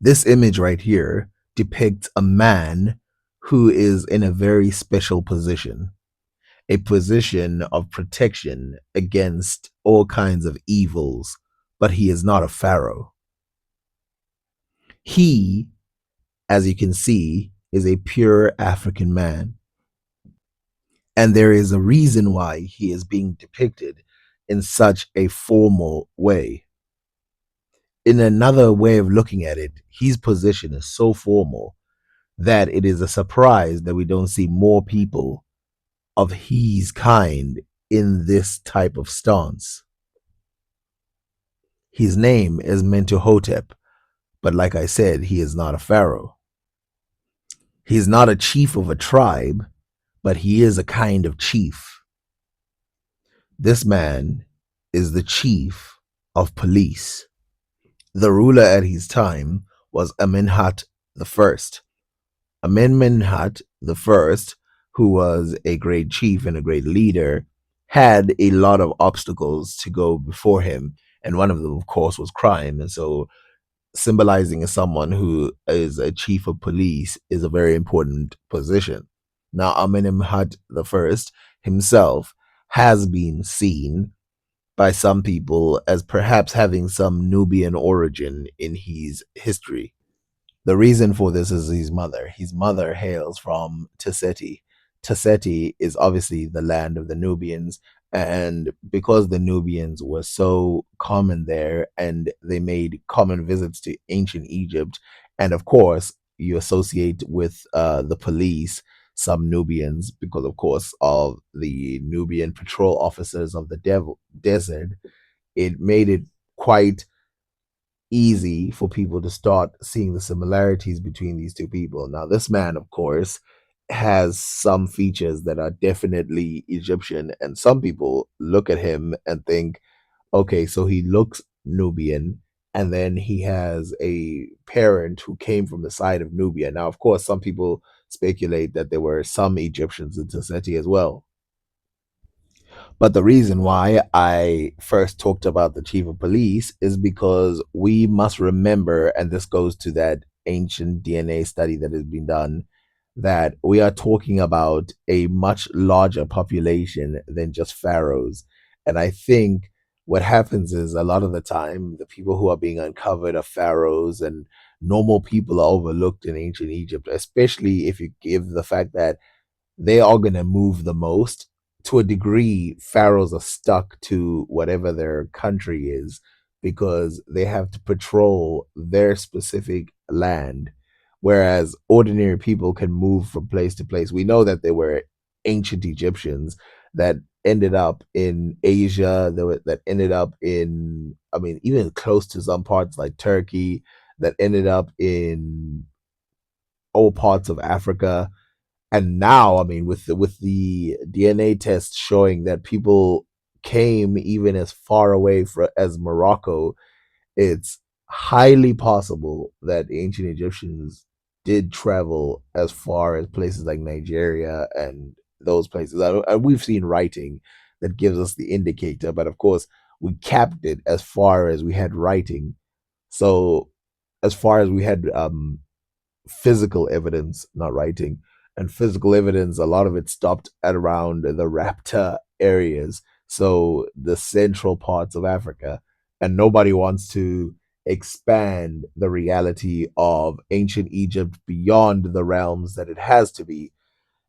This image right here depicts a man who is in a very special position, a position of protection against all kinds of evils, but he is not a pharaoh. He, as you can see, is a pure African man. And there is a reason why he is being depicted in such a formal way. In another way of looking at it, his position is so formal that it is a surprise that we don't see more people of his kind in this type of stance. His name is Mentuhotep, but like I said, he is not a pharaoh. He is not a chief of a tribe, but he is a kind of chief. This man is the chief of police. The ruler at his time was Amenhotep I. Amenemhat the First, who was a great chief and a great leader, had a lot of obstacles to go before him, and one of them, of course, was crime. And so, symbolizing as someone who is a chief of police is a very important position. Now, Amenemhat the First himself has been seen by some people as perhaps having some Nubian origin in his history. The reason for this is his mother. His mother hails from Tesseti. Tesseti is obviously the land of the Nubians, and because the Nubians were so common there and they made common visits to ancient Egypt, and of course, you associate with the police some Nubians because, of course, of the Nubian patrol officers of the desert, it made it quite easy for people to start seeing the similarities between these two people. Now, this man, of course, has some features that are definitely Egyptian, and some people look at him and think, okay, so he looks Nubian, and then he has a parent who came from the side of Nubia. Now, of course, some people speculate that there were some Egyptians in Seti as well. But the reason why I first talked about the chief of police is because we must remember, and this goes to that ancient DNA study that has been done, that we are talking about a much larger population than just pharaohs. And I think what happens is a lot of the time, the people who are being uncovered are pharaohs, and normal people are overlooked in ancient Egypt, especially if you give the fact that they are going to move the most. To a degree, pharaohs are stuck to whatever their country is because they have to patrol their specific land, whereas ordinary people can move from place to place. We know that there were ancient Egyptians that ended up in Asia, that ended up in, I mean, even close to some parts like Turkey, that ended up in all parts of Africa. And now, I mean, with the DNA test showing that people came even as far away as Morocco, it's highly possible that ancient Egyptians did travel as far as places like Nigeria and those places. And we've seen writing that gives us the indicator, but of course, we capped it as far as we had writing. So, as far as we had physical evidence, not writing. And physical evidence, a lot of it stopped at around the Rapta areas, so the central parts of Africa. And nobody wants to expand the reality of ancient Egypt beyond the realms that it has to be.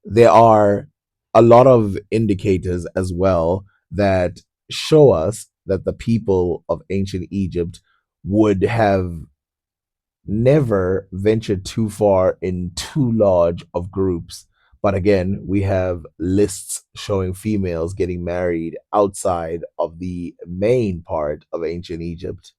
There are a lot of indicators as well that show us that the people of ancient Egypt would have never ventured too far in too large of groups. But again, we have lists showing females getting married outside of the main part of ancient Egypt.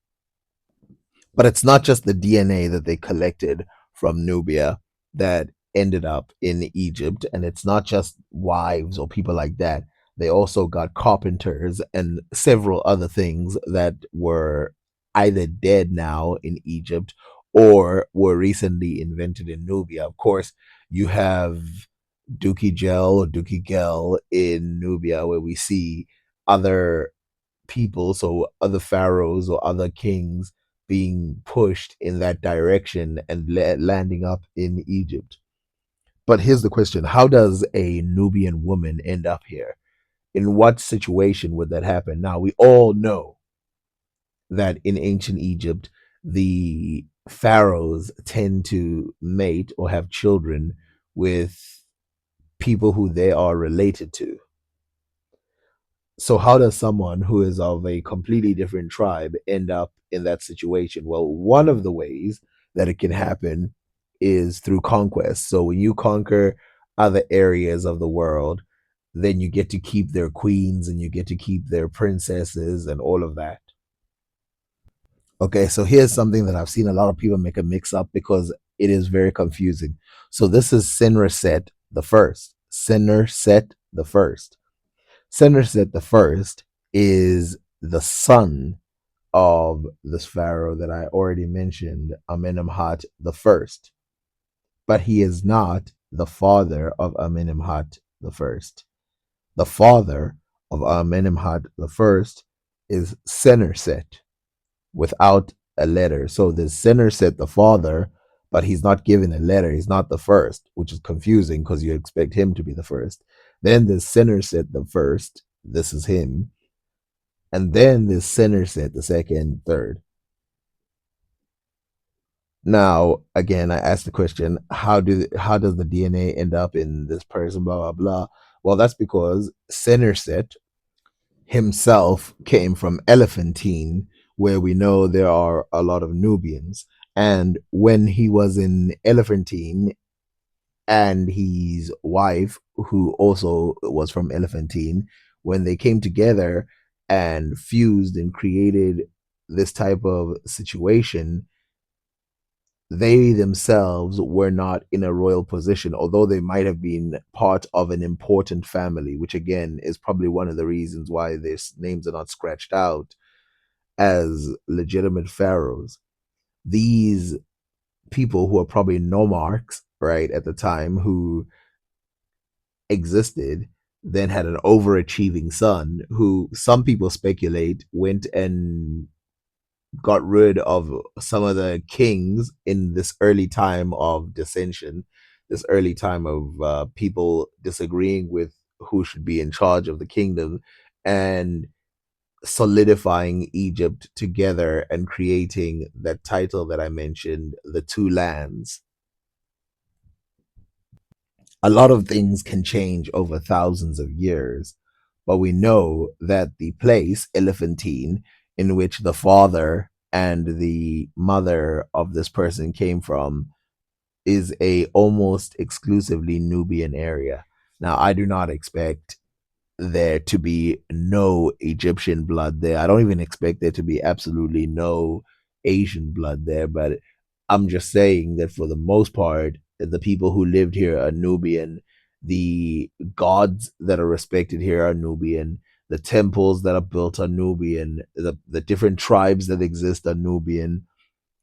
But it's not just the DNA that they collected from Nubia that ended up in Egypt, and it's not just wives or people like that. They also got carpenters and several other things that were either dead now in Egypt or were recently invented in Nubia. Of course, you have Dookie Gel or Dookie Gel in Nubia, where we see other people, so other pharaohs or other kings being pushed in that direction and landing up in Egypt. But here's the question: how does a Nubian woman end up here? In what situation would that happen? Now, we all know that in ancient Egypt, the pharaohs tend to mate or have children with people who they are related to. So, how does someone who is of a completely different tribe end up in that situation? Well, one of the ways that it can happen is through conquest. So, when you conquer other areas of the world, then you get to keep their queens and you get to keep their princesses and all of that. Okay, so here's something that I've seen a lot of people make a mix up because it is very confusing. So, this is Senreset the first. Senreset the first. Senderset the first is the son of this pharaoh that I already mentioned, Amenemhat the first, but he is not the father of Amenemhat the first. The father of Amenemhat the first is Senderset without a letter. So there's Senderset the father, but he's not given a letter. He's not the first, which is confusing because you expect him to be the first. Then there's Senderset the first. This is him. And then the center set the second, third. Now, again, I asked the question: how does the DNA end up in this person? Blah blah blah. Well, that's because Centerset himself came from Elephantine, where we know there are a lot of Nubians. And when he was in Elephantine, and his wife, who also was from Elephantine, when they came together and fused and created this type of situation, they themselves were not in a royal position, although they might have been part of an important family, which again is probably one of the reasons why their names are not scratched out as legitimate pharaohs. These people who are probably nomarchs, right, at the time, who existed, then had an overachieving son who some people speculate went and got rid of some of the kings in this early time of dissension, this early time of people disagreeing with who should be in charge of the kingdom, and solidifying Egypt together and creating that title that I mentioned, the two lands. A lot of things can change over thousands of years, but we know that the place, Elephantine, in which the father and the mother of this person came from, is a almost exclusively Nubian area. Now, I do not expect there to be no Egyptian blood there. I don't even expect there to be absolutely no Asian blood there, but I'm just saying that for the most part, the people who lived here are Nubian. The gods that are respected here are Nubian. The temples that are built are Nubian. The different tribes that exist are Nubian.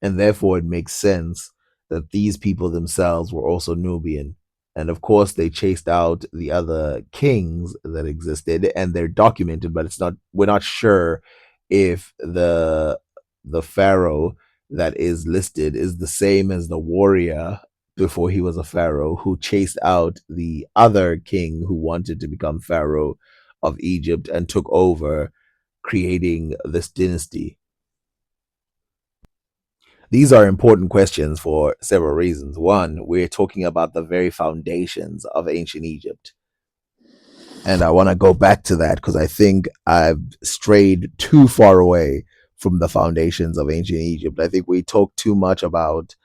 And therefore, it makes sense that these people themselves were also Nubian. And of course, they chased out the other kings that existed, and they're documented, but it's not. We're not sure if the pharaoh that is listed is the same as the warrior before he was a pharaoh who chased out the other king who wanted to become pharaoh of Egypt and took over, creating this dynasty. These are important questions for several reasons. One, we're talking about the very foundations of ancient Egypt. And I want to go back to that because I think I've strayed too far away from the foundations of ancient Egypt. I think we talk too much about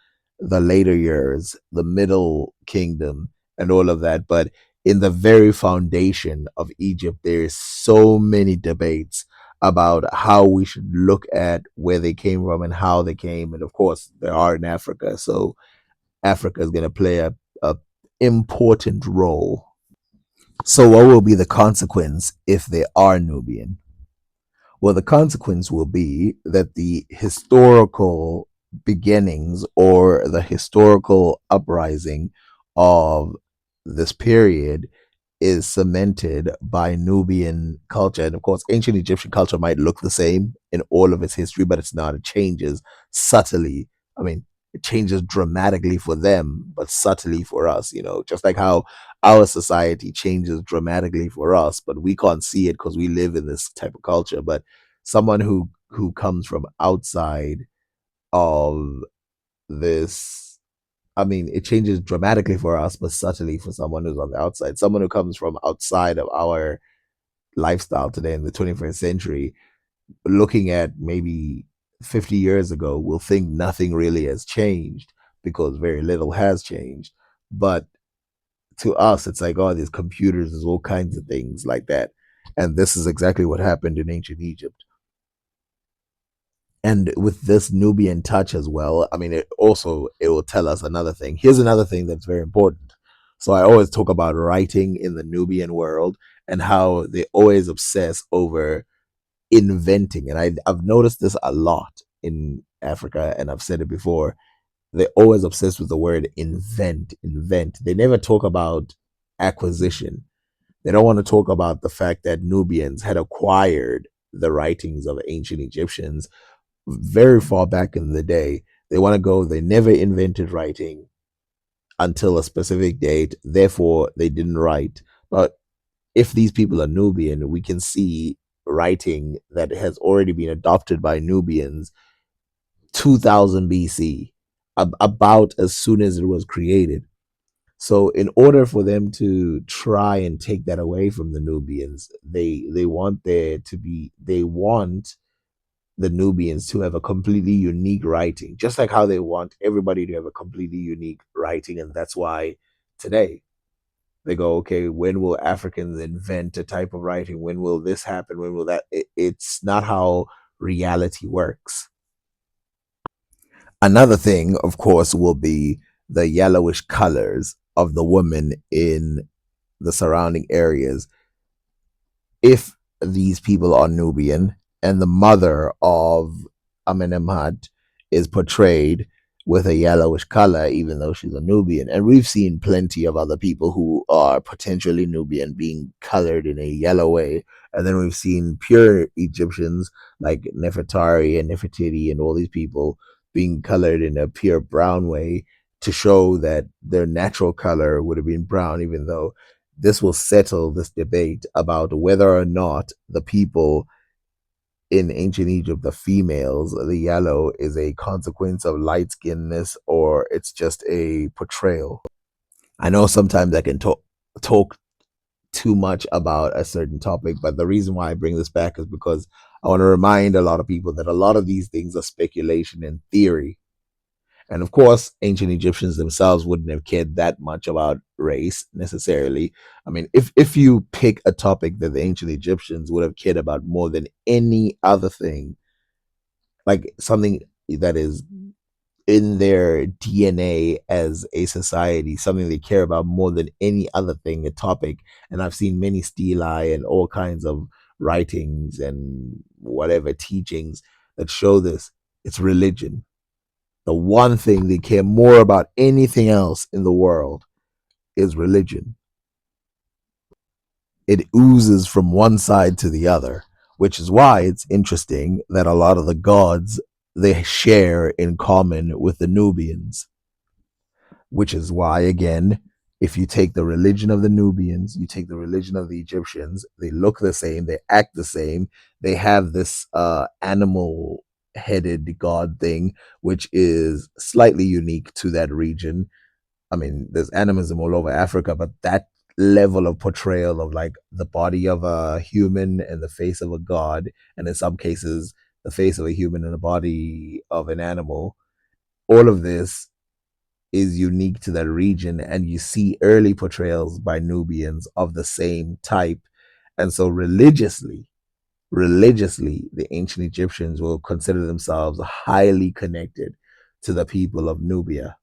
the later years, the Middle Kingdom, and all of that. But in the very foundation of Egypt, there's so many debates about how we should look at where they came from and how they came. And of course, they are in Africa. So Africa is going to play a important role. So, what will be the consequence if they are Nubian? Well, the consequence will be that the historical beginnings or the historical uprising of this period is cemented by Nubian culture. And of course, ancient Egyptian culture might look the same in all of its history, but it's not. It changes subtly. I mean, it changes dramatically for them, but subtly for us, just like how our society changes dramatically for us, but we can't see it because we live in this type of culture. But someone who comes from outside of this, I mean, it changes dramatically for us, but subtly for someone who's on the outside. Someone who comes from outside of our lifestyle today in the 21st century, looking at maybe 50 years ago, will think nothing really has changed because very little has changed. But to us, it's like, oh, there's computers, there's all kinds of things like that. And this is exactly what happened in ancient Egypt. And with this Nubian touch as well, I mean, it will tell us another thing. Here's another thing that's very important. So I always talk about writing in the Nubian world and how they always obsess over inventing. And I've noticed this a lot in Africa, and I've said it before. They're always obsessed with the word invent, invent. They never talk about acquisition. They don't want to talk about the fact that Nubians had acquired the writings of ancient Egyptians very far back in the day. They want to go, they never invented writing until a specific date, therefore they didn't write. But if these people are Nubian, we can see writing that has already been adopted by Nubians 2000 BC, about as soon as it was created. So in order for them to try and take that away from the Nubians, they want there to be, they want the Nubians to have a completely unique writing, just like how they want everybody to have a completely unique writing. And that's why today they go, okay, when will Africans invent a type of writing? When will this happen? When will that? It's not how reality works. Another thing, of course, will be the yellowish colors of the women in the surrounding areas. If these people are Nubian and the mother of Amenemhat is portrayed with a yellowish color, even though she's a Nubian. And we've seen plenty of other people who are potentially Nubian being colored in a yellow way. And then we've seen pure Egyptians like Nefertari and Nefertiti and all these people being colored in a pure brown way to show that their natural color would have been brown, even though this will settle this debate about whether or not the people in ancient Egypt, the females, the yellow is a consequence of light skinnedness or it's just a portrayal. I know sometimes I can talk too much about a certain topic, but the reason why I bring this back is because I want to remind a lot of people that a lot of these things are speculation and theory. And of course, ancient Egyptians themselves wouldn't have cared that much about race necessarily. I mean, if you pick a topic that the ancient Egyptians would have cared about more than any other thing, like something that is in their DNA as a society, something they care about more than any other thing, a topic. And I've seen many stelae and all kinds of writings and whatever teachings that show this. It's religion. The one thing they care more about anything else in the world is religion. It oozes from one side to the other, which is why it's interesting that a lot of the gods they share in common with the Nubians, which is why, again, if you take the religion of the Nubians, you take the religion of the Egyptians, they look the same, they act the same, they have this animal headed god thing, which is slightly unique to that region. I mean, there's animism all over Africa, but that level of portrayal of like the body of a human and the face of a god, and in some cases, the face of a human and the body of an animal, all of this is unique to that region. And you see early portrayals by Nubians of the same type. And so religiously, the ancient Egyptians will consider themselves highly connected to the people of Nubia.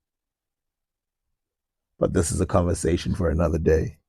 But this is a conversation for another day.